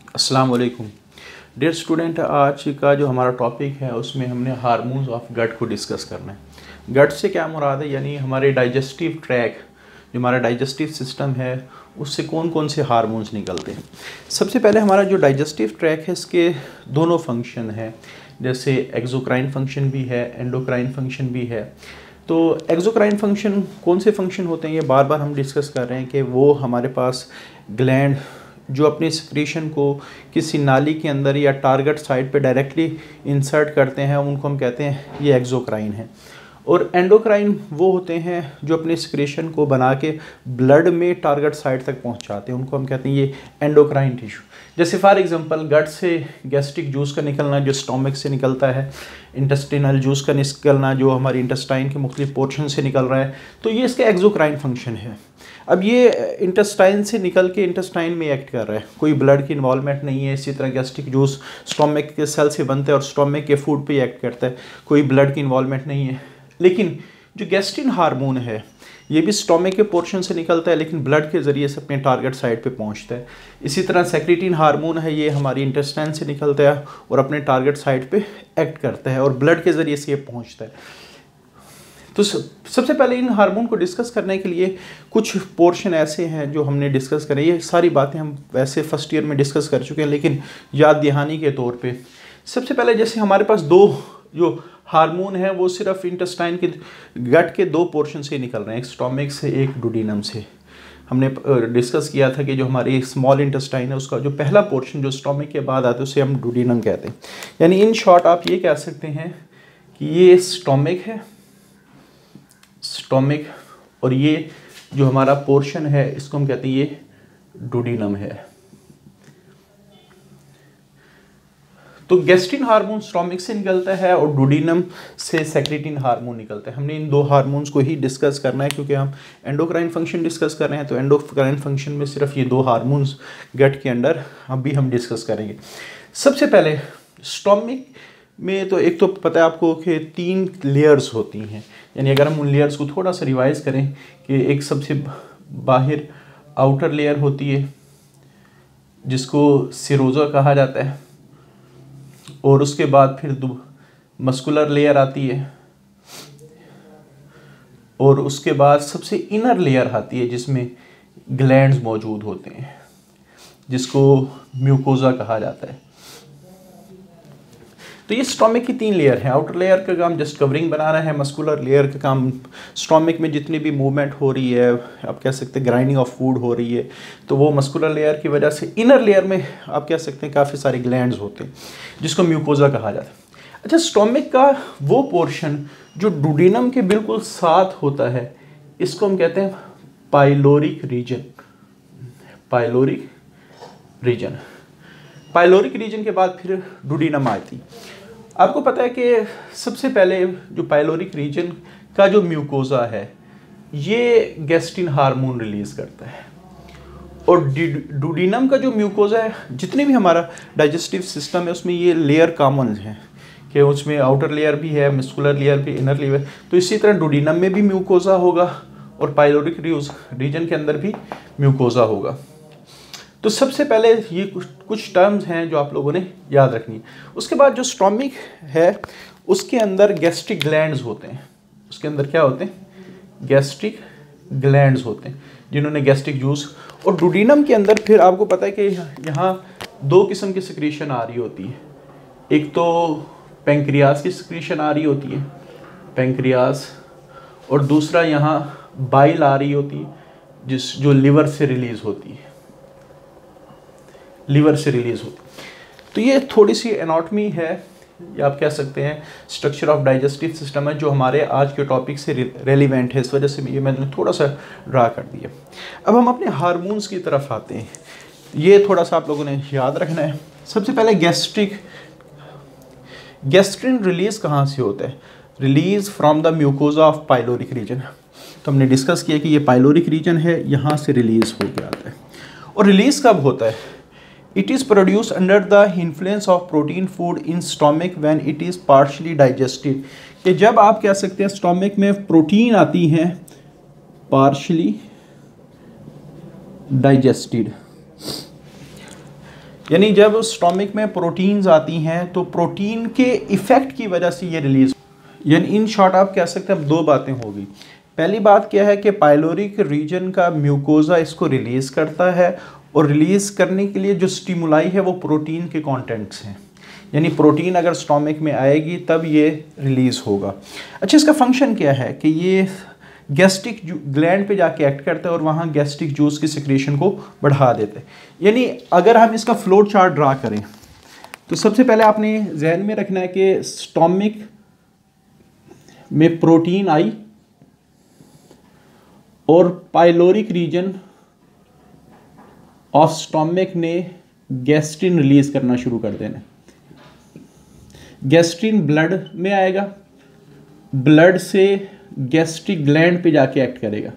अस्सलाम वालेकुम dear student, आज का जो हमारा टॉपिक है उसमें हमने हार्मोन्स ऑफ गट को डिस्कस करना है। गट से क्या मुराद है, यानी हमारे डाइजेस्टिव ट्रैक, जो हमारा डाइजेस्टिव सिस्टम है उससे कौन कौन से हार्मोन्स निकलते हैं। सबसे पहले हमारा जो डाइजेस्टिव ट्रैक है इसके दोनों फंक्शन हैं, जैसे एक्सोक्राइन फंक्शन भी है, एंडोक्राइन फंक्शन भी है। तो एक्सोक्राइन फंक्शन कौन से फंक्शन होते हैं, ये बार बार हम डिस्कस कर रहे हैं कि वो हमारे पास ग्लैंड जो अपनी सिक्रीशन को किसी नाली के अंदर या टारगेट साइट पे डायरेक्टली इंसर्ट करते हैं, उनको हम कहते हैं ये एक्सोक्राइन है। और एंडोक्राइन वो होते हैं जो अपनी सिक्रीशन को बना के ब्लड में टारगेट साइट तक पहुंचाते हैं, उनको हम कहते हैं ये एंडोक्राइन टिश्यू। जैसे फॉर एग्जांपल गट से गैस्ट्रिक जूस का निकलना जो स्टोमक से निकलता है, इंटेस्टिनल जूस का निकलना जो हमारी इंटेस्टाइन के मुख्तलिफ पोर्शन से निकल रहा है, तो ये इसका एक्सोक्राइन फंक्शन है। अब ये इंटेस्टाइन से निकल के इंटेस्टाइन में एक्ट कर रहा है, कोई ब्लड की इन्वॉल्वमेंट नहीं है। इसी तरह गैस्ट्रिक जूस स्टोमक के सेल से बनता है और स्टोमक के फूड पे एक्ट करता है, कोई ब्लड की इन्वॉल्वमेंट नहीं है। लेकिन जो गैस्ट्रिन हार्मोन है ये भी स्टोमक के पोर्शन से निकलता है, लेकिन ब्लड के ज़रिए से अपने टारगेट साइट पे पहुंचता है। इसी तरह सेक्रेटिन हार्मोन है, ये हमारी इंटेस्टाइन से निकलता है और अपने टारगेट साइट पे एक्ट करता है और ब्लड के ज़रिए से ये पहुंचता है। तो सबसे पहले इन हार्मोन को डिस्कस करने के लिए कुछ पोर्शन ऐसे हैं जो हमने डिस्कस करें। ये सारी बातें हम वैसे फर्स्ट ईयर में डिस्कस कर चुके हैं, लेकिन याद दहानी के तौर पे सबसे पहले जैसे हमारे पास दो जो हार्मोन है वो सिर्फ इंटेस्टाइन के गट के दो पोर्शन से निकल रहे हैं, एक स्टोमक से एक डुडीनम से। हमने डिस्कस किया था कि जो हमारी स्मॉल इंटेस्टाइन है उसका जो पहला पोर्शन जो स्टोमक के बाद आता है उसे हम डुडीनम कहते हैं। यानी इन शॉर्ट आप ये कह सकते हैं कि ये स्टोमक है, स्टोमक, और ये जो हमारा पोर्शन है इसको हम कहते हैं ये डुडीनम है। तो गैस्ट्रिन हार्मोन स्टोमक से निकलता है और डुडीनम से सेक्रेटिन हार्मोन निकलता है। हमने इन दो हार्मोन्स को ही डिस्कस करना है क्योंकि हम एंडोक्राइन फंक्शन डिस्कस कर रहे हैं, तो एंडोक्राइन फंक्शन में सिर्फ ये दो हार्मोन्स गट के अंदर अभी हम डिस्कस करेंगे। सबसे पहले स्टोमक में तो एक तो पता है आपको कि 3 लेयर्स होती हैं, यानी अगर हम उन लेयर्स को थोड़ा सा रिवाइज करें कि एक सबसे बाहर आउटर लेयर होती है जिसको सिरोजा कहा जाता है, और उसके बाद फिर मस्कुलर लेयर आती है, और उसके बाद सबसे इनर लेयर आती है जिसमें ग्लैंड्स मौजूद होते हैं जिसको म्यूकोजा कहा जाता है। तो ये स्टोमक की 3 लेयर हैं। आउटर लेयर का काम जस्ट कवरिंग बनाना है, मस्कुलर लेयर का काम स्टोमक में जितनी भी मूवमेंट हो रही है, आप कह सकते हैं ग्राइंडिंग ऑफ फूड हो रही है, तो वो मस्कुलर लेयर की वजह से इनर लेयर में आप कह सकते हैं काफ़ी सारे ग्लैंड्स होते हैं जिसको म्यूकोजा कहा जाता है। अच्छा, स्टोमक का वो पोर्शन जो डुडीनम के बिल्कुल साथ होता है इसको हम कहते हैं pyloric region. Pyloric region, pyloric region के बाद फिर डुडीनम आती। आपको पता है कि सबसे पहले जो पाइलोरिक रीजन का जो म्यूकोजा है ये गैस्ट्रिन हार्मोन रिलीज करता है, और डुडीनम का जो म्यूकोजा है, जितने भी हमारा डाइजेस्टिव सिस्टम है उसमें ये लेयर कॉमन है कि उसमें आउटर लेयर भी है, मस्कुलर लेयर भी, इनर लेयर। तो इसी तरह डुडीनम में भी म्यूकोजा होगा और पाइलोरिक रीजन के अंदर भी म्यूकोजा होगा। तो सबसे पहले ये कुछ टर्म्स हैं जो आप लोगों ने याद रखनी है। उसके बाद जो स्टोमक है उसके अंदर गैस्ट्रिक ग्लैंड्स होते हैं। उसके अंदर क्या होते हैं? गैस्ट्रिक ग्लैंड्स होते हैं जिन्होंने गैस्ट्रिक जूस। और डुडीनम के अंदर फिर आपको पता है कि यहाँ 2 किस्म की सिक्रीशन आ रही होती है। एक तो पेंक्रियास की सिक्रीशन आ रही होती है, पेंक्रियास, और दूसरा यहाँ बाइल आ रही होती है जो लिवर से रिलीज होती है, लिवर से रिलीज होती। तो ये थोड़ी सी एनाटॉमी है या आप कह सकते हैं स्ट्रक्चर ऑफ डाइजेस्टिव सिस्टम है जो हमारे आज के टॉपिक से रेलिवेंट है, इस वजह से ये मैंने थोड़ा सा ड्रा कर दिया। अब हम अपने हार्मोन्स की तरफ आते हैं, ये थोड़ा सा आप लोगों ने याद रखना है। सबसे पहले गैस्ट्रिन रिलीज कहाँ से होता है? Release from the mucosa of pyloric region. तो हमने डिस्कस किया कि ये पाइलोरिक रीजन है, यहाँ से रिलीज हो के आता है। और रिलीज कब होता है? It is produced under the influence of protein food in stomach when it is partially digested। कि जब आप कह सकते हैं स्टोमक में प्रोटीन आती हैं partially डाइजेस्टेड। यानी जब स्टोमिक में प्रोटीन्स आती हैं तो प्रोटीन के इफ़ेक्ट की वजह से ये रिलीज, यानी इन शॉर्ट आप कह सकते हैं अब दो बातें होगी। पहली बात क्या है कि पाइलोरिक रीजन का म्यूकोजा इसको रिलीज़ करता है और रिलीज़ करने के लिए जो स्टिमुलाई है वो प्रोटीन के कंटेंट्स हैं, यानी प्रोटीन अगर स्टोमिक में आएगी तब ये रिलीज़ होगा। अच्छा, इसका फंक्शन क्या है कि ये गैस्ट्रिक ग्लैंड पे जाके एक्ट करता है और वहाँ गैस्ट्रिक जूस की सिक्रेशन को बढ़ा देता है। यानी अगर हम इसका फ्लो चार्ट ड्रा करें तो सबसे पहले आपने जहन में रखना है कि स्टोमिक में प्रोटीन आई और पाइलोरिक रीजन ऑफ स्टोमिक ने गैस्ट्रिन रिलीज करना शुरू कर देना। गैस्ट्रिन ब्लड में आएगा, ब्लड से गैस्ट्रिक ग्लैंड पे जाके एक्ट करेगा,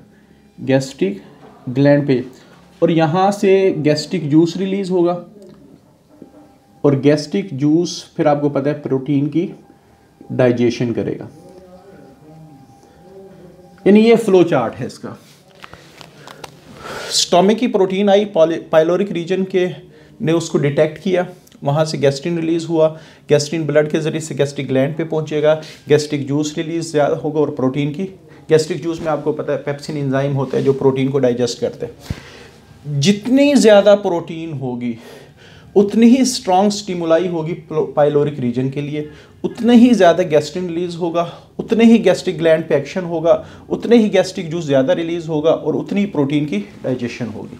गैस्ट्रिक ग्लैंड पे, और यहाँ से गैस्ट्रिक जूस रिलीज होगा और गैस्ट्रिक जूस फिर आपको पता है प्रोटीन की डाइजेशन करेगा। यानी ये फ्लो चार्ट है इसका। स्टोमिक की प्रोटीन आई, पाइलोरिक रीजन के ने उसको डिटेक्ट किया, वहाँ से गैस्ट्रिन रिलीज़ हुआ, गैस्ट्रिन ब्लड के ज़रिए से गैस्ट्रिक ग्लैंड पे पहुँचेगा, गैस्ट्रिक जूस रिलीज़ ज़्यादा होगा और प्रोटीन की, गैस्ट्रिक जूस में आपको पता है पेप्सिन एंजाइम होता है जो प्रोटीन को डाइजेस्ट करते हैं। जितनी ज़्यादा प्रोटीन होगी उतनी ही स्ट्रॉन्ग स्टिमुलाई होगी पाइलोरिक रीजन के लिए, उतने ही ज़्यादा गैस्ट्रिन रिलीज़ होगा, उतने ही गैस्ट्रिक ग्लैंड पे एक्शन होगा, उतने ही गैस्ट्रिक जूस ज़्यादा रिलीज़ होगा और उतनी प्रोटीन की डाइजेशन होगी।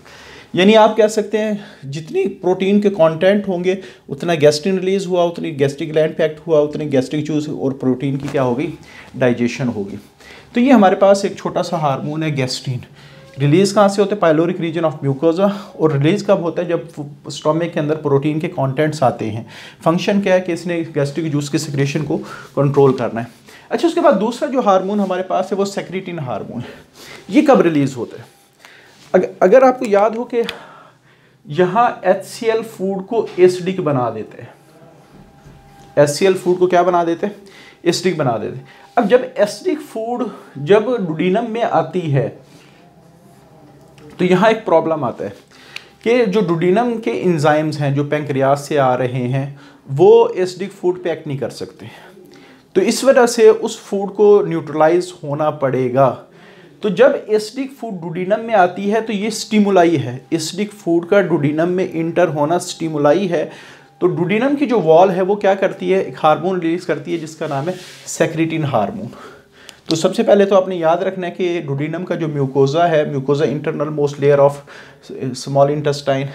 यानी आप कह सकते हैं जितनी प्रोटीन के कंटेंट होंगे उतना गैस्ट्रिन रिलीज़ हुआ, उतनी गैस्ट्रिक ग्लैंड पे एक्ट हुआ, उतनी गैस्ट्रिक जूस और प्रोटीन की क्या होगी, डाइजेशन होगी। तो ये हमारे पास एक छोटा सा हार्मोन है गैस्ट्रिन। रिलीज़ कहाँ से होते हैं, पाइलोरिक रीजन ऑफ म्यूकोजा, और रिलीज़ कब होता है, जब स्टोमिक के अंदर प्रोटीन के कंटेंट्स आते हैं। फंक्शन क्या है कि इसने गैस्ट्रिक जूस के सिक्रेशन को कंट्रोल करना है। अच्छा, उसके बाद दूसरा जो हार्मोन हमारे पास है वो सेक्रेटिन हार्मोन है। ये कब रिलीज़ होता है, अगर आपको याद हो कि यहाँ HCl फूड को एसिडिक बना देते हैं, HCl फूड को क्या बना देते हैं, एसिडिक बना देते हैं। अब जब एसिडिक फूड जब डुडीनम में आती है तो यहाँ एक प्रॉब्लम आता है कि जो डुडीनम के एंजाइम्स हैं जो पैंक्रियास से आ रहे हैं वो एसिडिक फूड पे एक्ट नहीं कर सकते, तो इस वजह से उस फूड को न्यूट्रलाइज होना पड़ेगा। तो जब एसिडिक फूड डुडीनम में आती है तो ये स्टिमुलाई है, एसिडिक फूड का डुडीनम में इंटर होना स्टिमुलाई है। तो डुडीनम की जो वॉल है वो क्या करती है, एक हार्मोन रिलीज करती है जिसका नाम है सेक्रेटिन हार्मोन। तो सबसे पहले तो आपने याद रखना है कि डुडीनम का जो म्यूकोजा है, mucosa internal most layer of small intestine,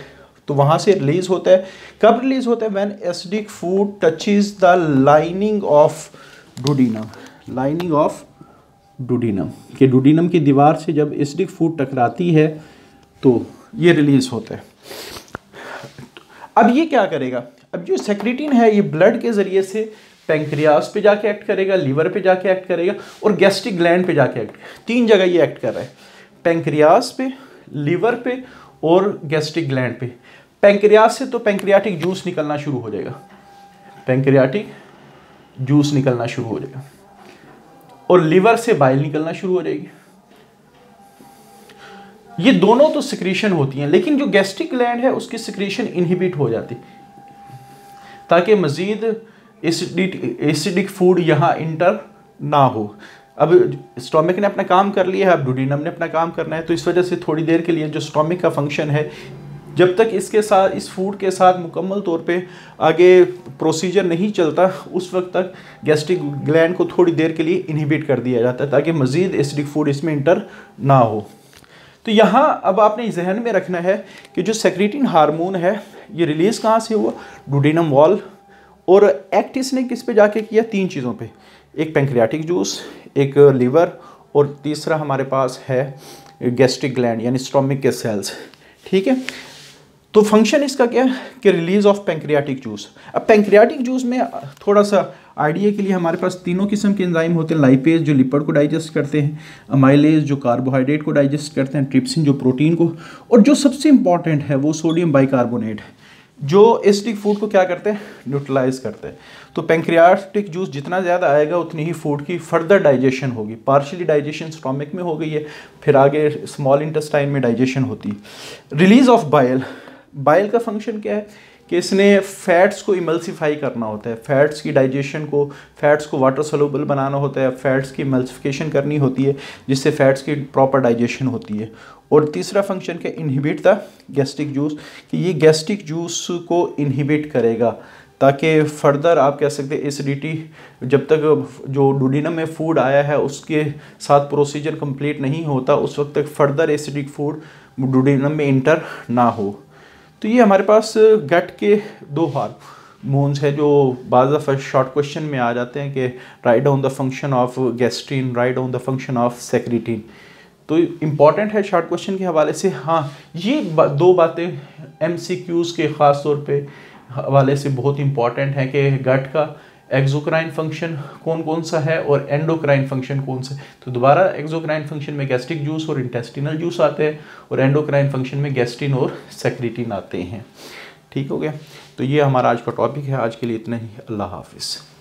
तो वहाँ से रिलीज होता है। कब रिलीज होता है, when acidic food touches the lining of duodenum, lining of duodenum, कि डुडीनम की दीवार से जब एसिडिक फूड टकराती है तो ये रिलीज होता है। अब ये क्या करेगा, अब जो सेक्रेटिन है ये ब्लड के ज़रिए से पैंक्रियास पे जाके एक्ट करेगा, लीवर पे जाके एक्ट करेगा और गैस्ट्रिक ग्लैंड पे जाके एक्ट, तीन जगह ये एक्ट कर रहा है, पैंक्रियास पे, लीवर पे और गैस्ट्रिक ग्लैंड पे। पैंक्रियास से तो पैंक्रियाटिक जूस निकलना शुरू हो जाएगा, पैंक्रियाटिक जूस निकलना शुरू हो जाएगा और लीवर से बाइल निकलना शुरू हो जाएगी। ये दोनों तो सिक्रीशन होती हैं, लेकिन जो गैस्ट्रिक ग्लैंड है उसकी सिक्रीशन इनहिबिट हो जाती ताकि मजीद एसिडिक फूड यहाँ इंटर ना हो। अब स्टोमिक ने अपना काम कर लिया है, अब डुडीनम ने अपना काम करना है, तो इस वजह से थोड़ी देर के लिए जो स्टोमिक का फंक्शन है, जब तक इसके साथ, इस फूड के साथ मुकम्मल तौर पे आगे प्रोसीजर नहीं चलता, उस वक्त तक गैस्ट्रिक ग्लैंड को थोड़ी देर के लिए इनहिबिट कर दिया जाता है ताकि मज़ीद एसिडिक फूड इसमें इंटर ना हो। तो यहाँ अब आपने जहन में रखना है कि जो सेक्रेटिन हार्मोन है ये रिलीज़ कहाँ से हुआ, डुडीनम वॉल, और एक्ट इसने किस पे जाके किया, तीन चीज़ों पे, एक पैंक्रियाटिक जूस, एक लीवर और तीसरा हमारे पास है गैस्ट्रिक ग्लैंड यानी स्टोमिक के सेल्स। ठीक है, तो फंक्शन इसका क्या है कि रिलीज ऑफ पैंक्रियाटिक जूस। अब पैंक्रियाटिक जूस में थोड़ा सा आइडिया के लिए हमारे पास तीनों किस्म के एंजाइम होते हैं, लाइपेज जो लिपिड को डाइजेस्ट करते हैं, अमाइलेज जो कार्बोहाइड्रेट को डाइजेस्ट करते हैं, ट्रिप्सिन जो प्रोटीन को, और जो सबसे इंपॉर्टेंट है वो सोडियम बाइकार्बोनेट है जो एसिडिक फूड को क्या करते हैं, न्यूट्रलाइज करते हैं। तो पैंक्रियाटिक जूस जितना ज़्यादा आएगा उतनी ही फूड की फर्दर डाइजेशन होगी। पार्शियली डाइजेशन स्टोमक में हो गई है, फिर आगे स्मॉल इंटेस्टाइन में डाइजेशन होती है। रिलीज ऑफ बाइल, बाइल का फंक्शन क्या है कि इसने फैट्स को इमल्सिफाई करना होता है, फैट्स की डाइजेशन को, फैट्स को वाटर सोल्यूबल बनाना होता है, फैट्स की इमल्सिफिकेशन करनी होती है जिससे फैट्स की प्रॉपर डाइजेशन होती है। और तीसरा फंक्शन क्या, इनहिबिट द गैस्ट्रिक जूस, कि ये गैस्ट्रिक जूस को इनहिबिट करेगा ताकि फर्दर आप कह सकते हैं एसिडिटी, जब तक जो डुडेनम में फूड आया है उसके साथ प्रोसीजर कंप्लीट नहीं होता उस वक्त तक फर्दर एसिडिक फूड डुडेनम में इंटर ना हो। तो ये हमारे पास गट के दो हार्मोन्स है जो बाज़ दफ़ा शॉर्ट क्वेश्चन में आ जाते हैं कि write down the function of gastrin, write down the function of secretin. तो इम्पॉर्टेंट है शॉर्ट क्वेश्चन के हवाले से। हाँ, ये दो बातें MCQs के ख़ास तौर पे हवाले से बहुत इंपॉर्टेंट है कि गट का एक्सोक्राइन फंक्शन कौन कौन सा है और एंडोक्राइन फंक्शन कौन सा है। तो दोबारा एक्सोक्राइन फंक्शन में गैस्ट्रिक जूस और इंटेस्टिनल जूस आते हैं और एंडोक्राइन फंक्शन में गैस्ट्रिन और सेक्रेटिन आते हैं। ठीक हो गया। तो ये हमारा आज का टॉपिक है। आज के लिए इतना ही। अल्लाह हाफिज़।